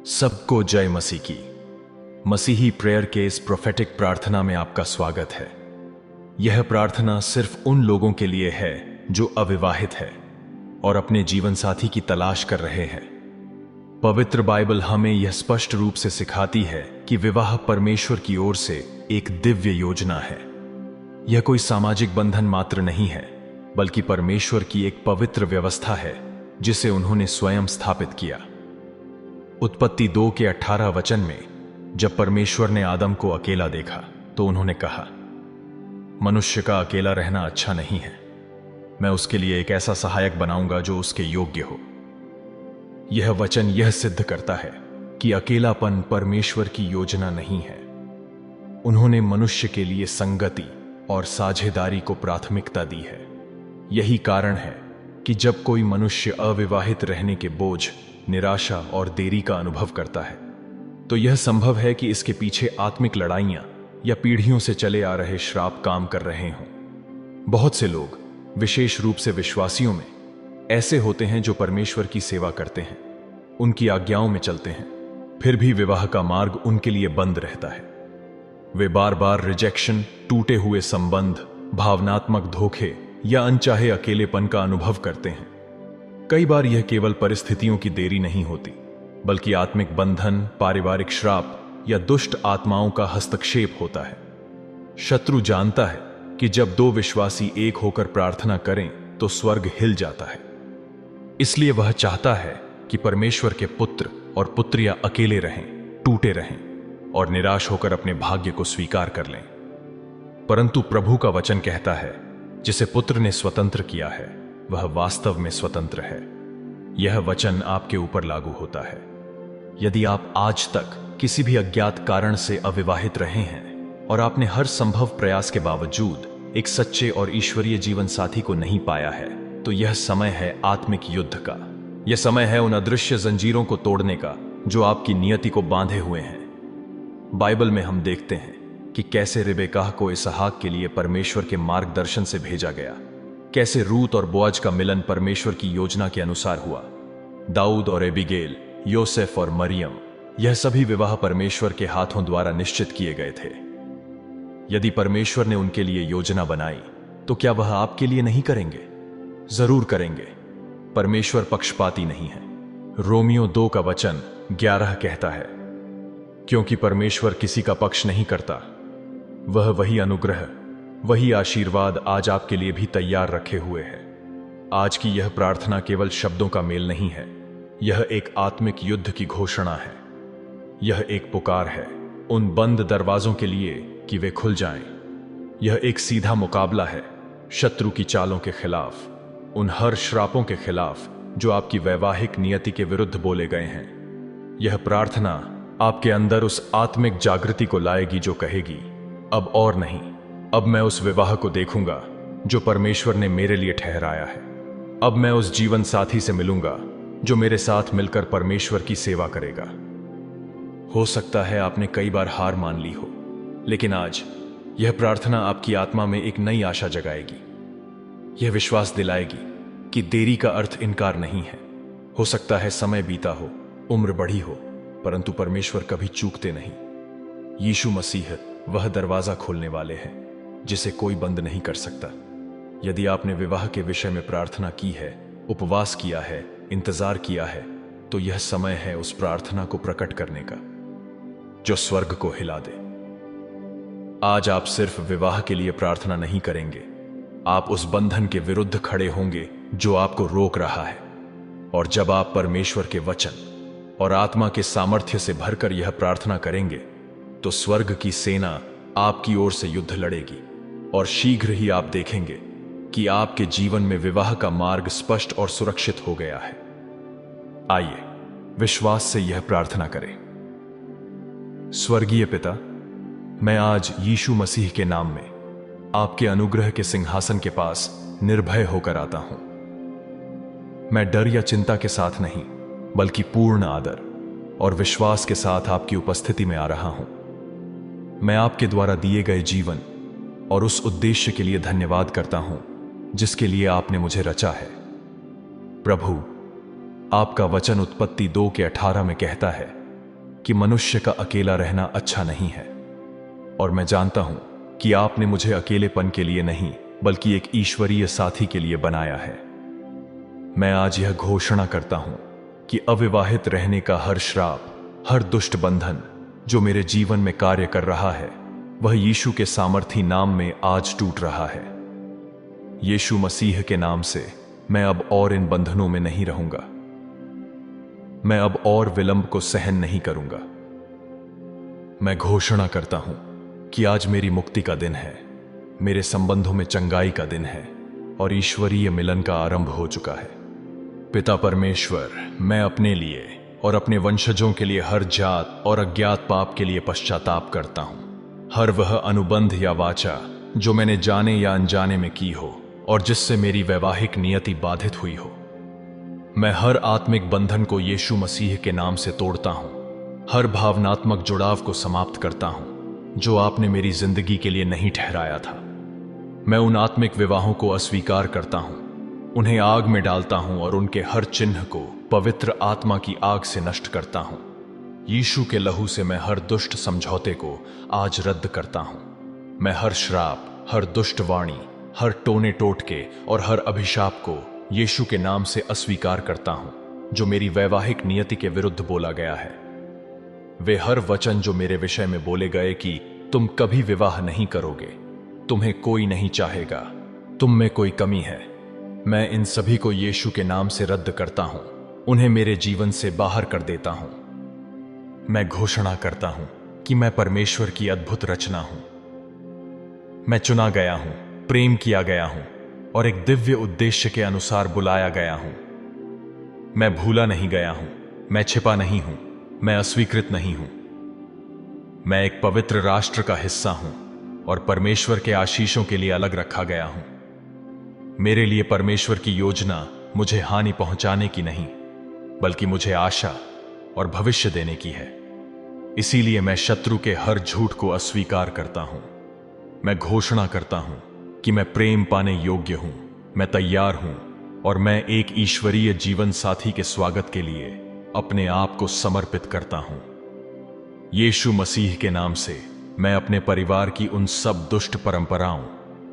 सबको जय मसीह की। मसीही प्रेयर के इस प्रोफेटिक प्रार्थना में आपका स्वागत है। यह प्रार्थना सिर्फ उन लोगों के लिए है जो अविवाहित है और अपने जीवन साथी की तलाश कर रहे हैं। पवित्र बाइबल हमें यह स्पष्ट रूप से सिखाती है कि विवाह परमेश्वर की ओर से एक दिव्य योजना है। यह कोई सामाजिक बंधन मात्र नहीं है, बल्कि परमेश्वर की एक पवित्र व्यवस्था है जिसे उन्होंने स्वयं स्थापित किया। उत्पत्ति 2 के 18 वचन में जब परमेश्वर ने आदम को अकेला देखा तो उन्होंने कहा, मनुष्य का अकेला रहना अच्छा नहीं है। मैं उसके लिए एक ऐसा सहायक बनाऊंगा जो उसके योग्य हो। यह वचन यह सिद्ध करता है कि अकेलापन परमेश्वर की योजना नहीं है। उन्होंने मनुष्य के लिए संगति और साझेदारी को प्राथमिकता दी है। यही कारण है कि जब कोई मनुष्य अविवाहित रहने के बोझ, निराशा और देरी का अनुभव करता है, तो यह संभव है कि इसके पीछे आत्मिक लड़ाइयां या पीढ़ियों से चले आ रहे श्राप काम कर रहे हों। बहुत से लोग, विशेष रूप से विश्वासियों में, ऐसे होते हैं जो परमेश्वर की सेवा करते हैं, उनकी आज्ञाओं में चलते हैं, फिर भी विवाह का मार्ग उनके लिए बंद रहता है। वे बार बार रिजेक्शन, टूटे हुए संबंध, भावनात्मक धोखे या अनचाहे अकेलेपन का अनुभव करते हैं। कई बार यह केवल परिस्थितियों की देरी नहीं होती, बल्कि आत्मिक बंधन, पारिवारिक श्राप या दुष्ट आत्माओं का हस्तक्षेप होता है। शत्रु जानता है कि जब दो विश्वासी एक होकर प्रार्थना करें तो स्वर्ग हिल जाता है। इसलिए वह चाहता है कि परमेश्वर के पुत्र और पुत्रियां अकेले रहें, टूटे रहें और निराश होकर अपने भाग्य को स्वीकार कर लें। परंतु प्रभु का वचन कहता है, जिसे पुत्र ने स्वतंत्र किया है वह वास्तव में स्वतंत्र है। यह वचन आपके ऊपर लागू होता है। यदि आप आज तक किसी भी अज्ञात कारण से अविवाहित रहे हैं और आपने हर संभव प्रयास के बावजूद एक सच्चे और ईश्वरीय जीवन साथी को नहीं पाया है, तो यह समय है आत्मिक युद्ध का। यह समय है उन अदृश्य जंजीरों को तोड़ने का जो आपकी नियति को बांधे हुए हैं। बाइबल में हम देखते हैं कि कैसे रिबेकाह को इसहाक के लिए परमेश्वर के मार्गदर्शन से भेजा गया, कैसे रूत और बोआज का मिलन परमेश्वर की योजना के अनुसार हुआ। दाऊद और एबिगेल, योसेफ और मरियम, यह सभी विवाह परमेश्वर के हाथों द्वारा निश्चित किए गए थे। यदि परमेश्वर ने उनके लिए योजना बनाई, तो क्या वह आपके लिए नहीं करेंगे? जरूर करेंगे। परमेश्वर पक्षपाती नहीं है। रोमियो 2 का वचन 11 कहता है, क्योंकि परमेश्वर किसी का पक्ष नहीं करता। वह वही अनुग्रह, वही आशीर्वाद आज आपके लिए भी तैयार रखे हुए है। आज की यह प्रार्थना केवल शब्दों का मेल नहीं है, यह एक आत्मिक युद्ध की घोषणा है। यह एक पुकार है उन बंद दरवाजों के लिए कि वे खुल जाएं। यह एक सीधा मुकाबला है शत्रु की चालों के खिलाफ, उन हर श्रापों के खिलाफ जो आपकी वैवाहिक नियति के विरुद्ध बोले गए हैं। यह प्रार्थना आपके अंदर उस आत्मिक जागृति को लाएगी जो कहेगी, अब और नहीं, अब मैं उस विवाह को देखूंगा जो परमेश्वर ने मेरे लिए ठहराया है। अब मैं उस जीवन साथी से मिलूंगा जो मेरे साथ मिलकर परमेश्वर की सेवा करेगा। हो सकता है आपने कई बार हार मान ली हो, लेकिन आज यह प्रार्थना आपकी आत्मा में एक नई आशा जगाएगी। यह विश्वास दिलाएगी कि देरी का अर्थ इनकार नहीं है। हो सकता है समय बीता हो, उम्र बढ़ी हो, परंतु परमेश्वर कभी चूकते नहीं। यीशु मसीह वह दरवाजा खोलने वाले हैं जिसे कोई बंद नहीं कर सकता। यदि आपने विवाह के विषय में प्रार्थना की है, उपवास किया है, इंतजार किया है, तो यह समय है उस प्रार्थना को प्रकट करने का जो स्वर्ग को हिला दे। आज आप सिर्फ विवाह के लिए प्रार्थना नहीं करेंगे, आप उस बंधन के विरुद्ध खड़े होंगे जो आपको रोक रहा है। और जब आप परमेश्वर के वचन और आत्मा के सामर्थ्य से भरकर यह प्रार्थना करेंगे, तो स्वर्ग की सेना आपकी ओर से युद्ध लड़ेगी और शीघ्र ही आप देखेंगे कि आपके जीवन में विवाह का मार्ग स्पष्ट और सुरक्षित हो गया है। आइए विश्वास से यह प्रार्थना करें। स्वर्गीय पिता, मैं आज यीशु मसीह के नाम में आपके अनुग्रह के सिंहासन के पास निर्भय होकर आता हूं। मैं डर या चिंता के साथ नहीं, बल्कि पूर्ण आदर और विश्वास के साथ आपकी उपस्थिति में आ रहा हूं। मैं आपके द्वारा दिए गए जीवन और उस उद्देश्य के लिए धन्यवाद करता हूं जिसके लिए आपने मुझे रचा है। प्रभु, आपका वचन उत्पत्ति 2 के 18 में कहता है कि मनुष्य का अकेला रहना अच्छा नहीं है, और मैं जानता हूं कि आपने मुझे अकेलेपन के लिए नहीं बल्कि एक ईश्वरीय साथी के लिए बनाया है। मैं आज यह घोषणा करता हूं कि अविवाहित रहने का हर श्राप, हर दुष्ट बंधन जो मेरे जीवन में कार्य कर रहा है, वह यीशु के सामर्थी नाम में आज टूट रहा है। यीशु मसीह के नाम से मैं अब और इन बंधनों में नहीं रहूंगा। मैं अब और विलंब को सहन नहीं करूंगा। मैं घोषणा करता हूं कि आज मेरी मुक्ति का दिन है, मेरे संबंधों में चंगाई का दिन है और ईश्वरीय मिलन का आरंभ हो चुका है। पिता परमेश्वर, मैं अपने लिए और अपने वंशजों के लिए हर जात और अज्ञात पाप के लिए पश्चाताप करता हूं। हर वह अनुबंध या वाचा जो मैंने जाने या अनजाने में की हो और जिससे मेरी वैवाहिक नियति बाधित हुई हो, मैं हर आत्मिक बंधन को यीशु मसीह के नाम से तोड़ता हूं। हर भावनात्मक जुड़ाव को समाप्त करता हूं जो आपने मेरी जिंदगी के लिए नहीं ठहराया था। मैं उन आत्मिक विवाहों को अस्वीकार करता हूं, उन्हें आग में डालता हूं और उनके हर चिन्ह को पवित्र आत्मा की आग से नष्ट करता हूं। यीशु के लहू से मैं हर दुष्ट समझौते को आज रद्द करता हूं। मैं हर श्राप, हर दुष्ट वाणी, हर टोने टोटके और हर अभिशाप को यीशु के नाम से अस्वीकार करता हूं जो मेरी वैवाहिक नियति के विरुद्ध बोला गया है। वे हर वचन जो मेरे विषय में बोले गए कि तुम कभी विवाह नहीं करोगे, तुम्हें कोई नहीं चाहेगा, तुम में कोई कमी है, मैं इन सभी को यीशु के नाम से रद्द करता हूं, उन्हें मेरे जीवन से बाहर कर देता हूं। मैं घोषणा करता हूं कि मैं परमेश्वर की अद्भुत रचना हूं। मैं चुना गया हूं, प्रेम किया गया हूं और एक दिव्य उद्देश्य के अनुसार बुलाया गया हूं। मैं भूला नहीं गया हूं, मैं छिपा नहीं हूं, मैं अस्वीकृत नहीं हूं। मैं एक पवित्र राष्ट्र का हिस्सा हूं और परमेश्वर के आशीषों के लिए अलग रखा गया हूं। मेरे लिए परमेश्वर की योजना मुझे हानि पहुंचाने की नहीं, बल्कि मुझे आशा और भविष्य देने की है। इसीलिए मैं शत्रु के हर झूठ को अस्वीकार करता हूं। मैं घोषणा करता हूं कि मैं प्रेम पाने योग्य हूं, मैं तैयार हूं और मैं एक ईश्वरीय जीवन साथी के स्वागत के लिए अपने आप को समर्पित करता हूं। यीशु मसीह के नाम से मैं अपने परिवार की उन सब दुष्ट परंपराओं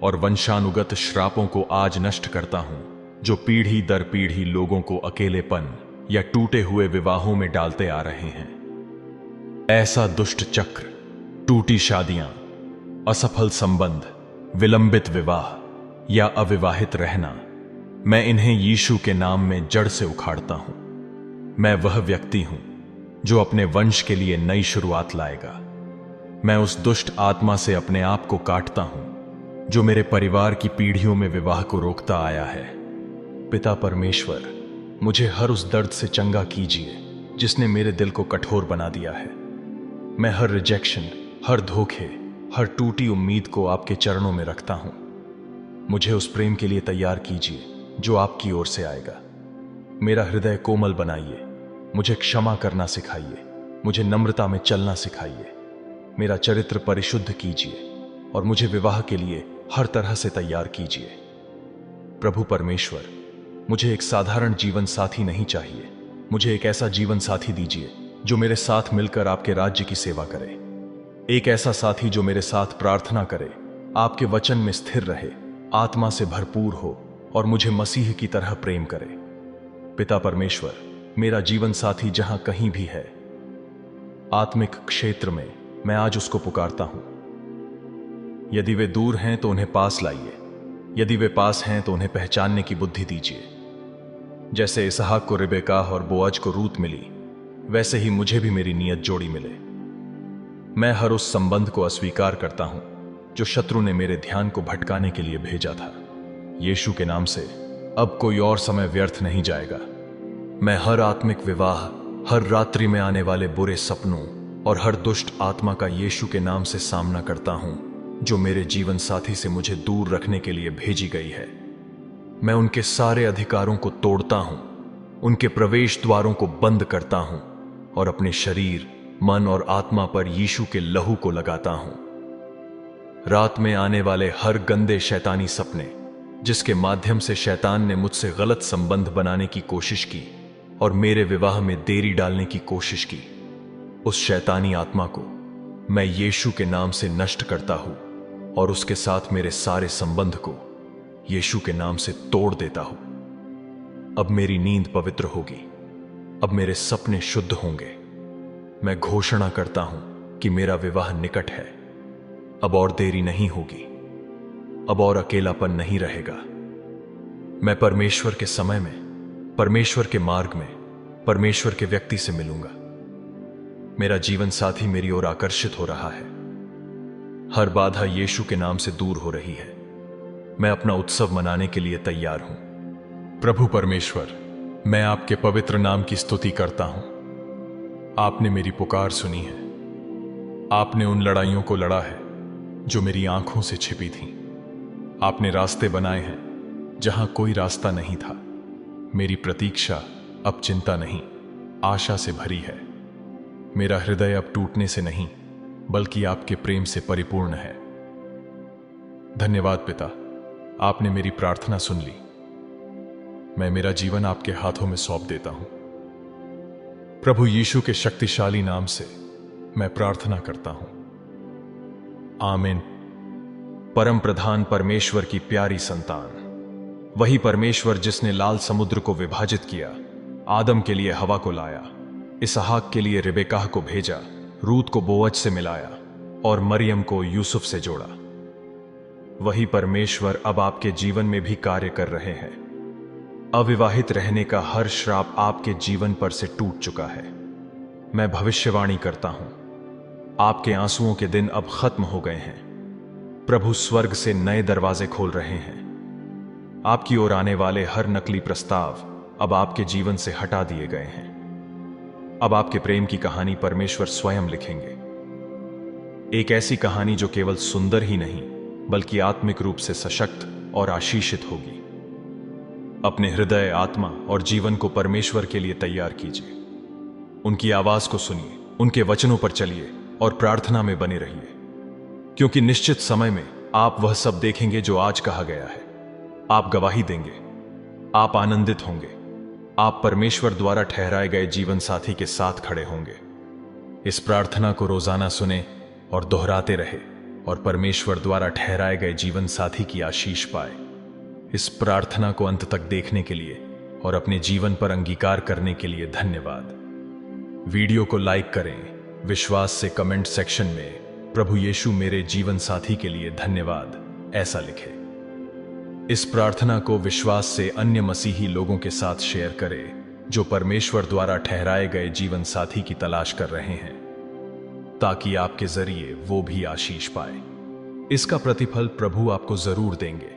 और वंशानुगत श्रापों को आज नष्ट करता हूं जो पीढ़ी दर पीढ़ी लोगों को अकेलेपन या टूटे हुए विवाहों में डालते आ रहे हैं। ऐसा दुष्ट चक्र, टूटी शादियां, असफल संबंध, विलंबित विवाह या अविवाहित रहना, मैं इन्हें यीशु के नाम में जड़ से उखाड़ता हूं। मैं वह व्यक्ति हूं जो अपने वंश के लिए नई शुरुआत लाएगा। मैं उस दुष्ट आत्मा से अपने आप को काटता हूं जो मेरे परिवार की पीढ़ियों में विवाह को रोकता आया है। पिता परमेश्वर, मुझे हर उस दर्द से चंगा कीजिए जिसने मेरे दिल को कठोर बना दिया है। मैं हर रिजेक्शन, हर धोखे, हर टूटी उम्मीद को आपके चरणों में रखता हूं। मुझे उस प्रेम के लिए तैयार कीजिए जो आपकी ओर से आएगा। मेरा हृदय कोमल बनाइए, मुझे क्षमा करना सिखाइए, मुझे नम्रता में चलना सिखाइए। मेरा चरित्र परिशुद्ध कीजिए और मुझे विवाह के लिए हर तरह से तैयार कीजिए। प्रभु परमेश्वर, मुझे एक साधारण जीवन साथी नहीं चाहिए, मुझे एक ऐसा जीवन साथी दीजिए जो मेरे साथ मिलकर आपके राज्य की सेवा करे। एक ऐसा साथी जो मेरे साथ प्रार्थना करे, आपके वचन में स्थिर रहे, आत्मा से भरपूर हो और मुझे मसीह की तरह प्रेम करे। पिता परमेश्वर, मेरा जीवन साथी जहां कहीं भी है, आत्मिक क्षेत्र में, मैं आज उसको पुकारता हूं। यदि वे दूर हैं तो उन्हें पास लाइए, यदि वे पास हैं तो उन्हें पहचानने की बुद्धि दीजिए। जैसे इसहाक को रिबेका और बोअज को रूत मिली, वैसे ही मुझे भी मेरी नियत जोड़ी मिले। मैं हर उस संबंध को अस्वीकार करता हूं जो शत्रु ने मेरे ध्यान को भटकाने के लिए भेजा था। यीशु के नाम से अब कोई और समय व्यर्थ नहीं जाएगा। मैं हर आत्मिक विवाह, हर रात्रि में आने वाले बुरे सपनों और हर दुष्ट आत्मा का यीशु के नाम से सामना करता हूं जो मेरे जीवन साथी से मुझे दूर रखने के लिए भेजी गई है। मैं उनके सारे अधिकारों को तोड़ता हूं, उनके प्रवेश द्वारों को बंद करता हूं और अपने शरीर, मन और आत्मा पर यीशु के लहू को लगाता हूं। रात में आने वाले हर गंदे शैतानी सपने जिसके माध्यम से शैतान ने मुझसे गलत संबंध बनाने की कोशिश की और मेरे विवाह में देरी डालने की कोशिश की, उस शैतानी आत्मा को मैं यीशु के नाम से नष्ट करता हूं और उसके साथ मेरे सारे संबंध को यीशु के नाम से तोड़ देता हूं। अब मेरी नींद पवित्र होगी, अब मेरे सपने शुद्ध होंगे। मैं घोषणा करता हूं कि मेरा विवाह निकट है। अब और देरी नहीं होगी, अब और अकेलापन नहीं रहेगा। मैं परमेश्वर के समय में, परमेश्वर के मार्ग में, परमेश्वर के व्यक्ति से मिलूंगा। मेरा जीवन साथी मेरी ओर आकर्षित हो रहा है। हर बाधा यीशु के नाम से दूर हो रही है। मैं अपना उत्सव मनाने के लिए तैयार हूं। प्रभु परमेश्वर, मैं आपके पवित्र नाम की स्तुति करता हूं। आपने मेरी पुकार सुनी है। आपने उन लड़ाइयों को लड़ा है जो मेरी आंखों से छिपी थीं। आपने रास्ते बनाए हैं जहां कोई रास्ता नहीं था। मेरी प्रतीक्षा अब चिंता नहीं, आशा से भरी है। मेरा हृदय अब टूटने से नहीं, बल्कि आपके प्रेम से परिपूर्ण है। धन्यवाद पिता, आपने मेरी प्रार्थना सुन ली। मैं मेरा जीवन आपके हाथों में सौंप देता हूं। प्रभु यीशु के शक्तिशाली नाम से मैं प्रार्थना करता हूं। आमीन। परम प्रधान परमेश्वर की प्यारी संतान, वही परमेश्वर जिसने लाल समुद्र को विभाजित किया, आदम के लिए हवा को लाया, इसहाक के लिए रिबेकाह को भेजा, रूत को बोअज से मिलाया और मरियम को यूसुफ से जोड़ा। वही परमेश्वर अब आपके जीवन में भी कार्य कर रहे हैं। अविवाहित रहने का हर श्राप आपके जीवन पर से टूट चुका है। मैं भविष्यवाणी करता हूं, आपके आंसुओं के दिन अब खत्म हो गए हैं। प्रभु स्वर्ग से नए दरवाजे खोल रहे हैं। आपकी ओर आने वाले हर नकली प्रस्ताव अब आपके जीवन से हटा दिए गए हैं। अब आपके प्रेम की कहानी परमेश्वर स्वयं लिखेंगे। एक ऐसी कहानी जो केवल सुंदर ही नहीं, बल्कि आत्मिक रूप से सशक्त और आशीषित होगी। अपने हृदय, आत्मा और जीवन को परमेश्वर के लिए तैयार कीजिए। उनकी आवाज को सुनिए, उनके वचनों पर चलिए और प्रार्थना में बने रहिए, क्योंकि निश्चित समय में आप वह सब देखेंगे जो आज कहा गया है। आप गवाही देंगे, आप आनंदित होंगे, आप परमेश्वर द्वारा ठहराए गए जीवन साथी के साथ खड़े होंगे। इस प्रार्थना को रोजाना सुने और दोहराते रहे और परमेश्वर द्वारा ठहराए गए जीवन साथी की आशीष पाए। इस प्रार्थना को अंत तक देखने के लिए और अपने जीवन पर अंगीकार करने के लिए धन्यवाद। वीडियो को लाइक करें, विश्वास से कमेंट सेक्शन में प्रभु यीशु मेरे जीवन साथी के लिए धन्यवाद ऐसा लिखें। इस प्रार्थना को विश्वास से अन्य मसीही लोगों के साथ शेयर करें जो परमेश्वर द्वारा ठहराए गए जीवन साथी की तलाश कर रहे हैं, ताकि आपके जरिए वो भी आशीष पाए। इसका प्रतिफल प्रभु आपको जरूर देंगे।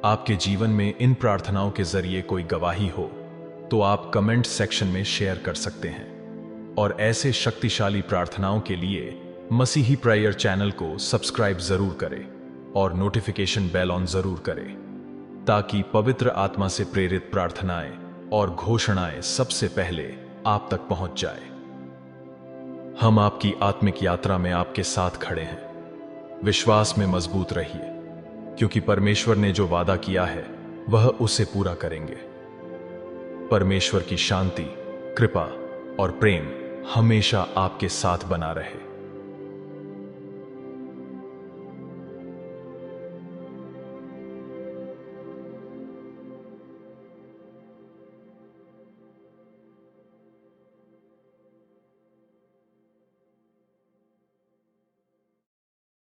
आपके जीवन में इन प्रार्थनाओं के जरिए कोई गवाही हो तो आप कमेंट सेक्शन में शेयर कर सकते हैं। और ऐसे शक्तिशाली प्रार्थनाओं के लिए मसीही प्रेयर चैनल को सब्सक्राइब जरूर करें और नोटिफिकेशन बेल ऑन जरूर करें, ताकि पवित्र आत्मा से प्रेरित प्रार्थनाएं और घोषणाएं सबसे पहले आप तक पहुंच जाए। हम आपकी आत्मिक यात्रा में आपके साथ खड़े हैं। विश्वास में मजबूत रहिए, क्योंकि परमेश्वर ने जो वादा किया है वह उसे पूरा करेंगे। परमेश्वर की शांति, कृपा और प्रेम हमेशा आपके साथ बना रहे।